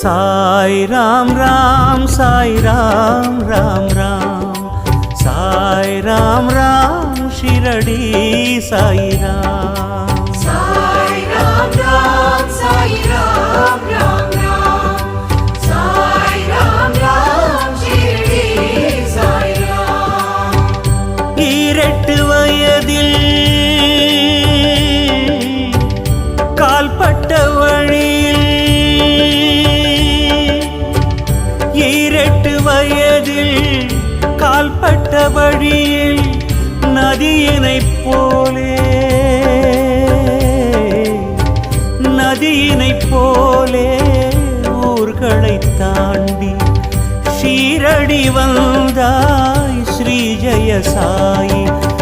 साई राम राम साई राम राम राम साई राम राम शिरडी साई राम साई राम राम साई राम राम राम साई राम राम शिरडी साई राम ஈரெட்டு வயதில் கால்பட்ட வழியில் ஈரெட்டு வயதில் கால்பட்ட வழியில் நதியினைப் போலே ஊர்களை தாண்டி ஷீரடி வந்தாய் ஸ்ரீ ஜெய சாயி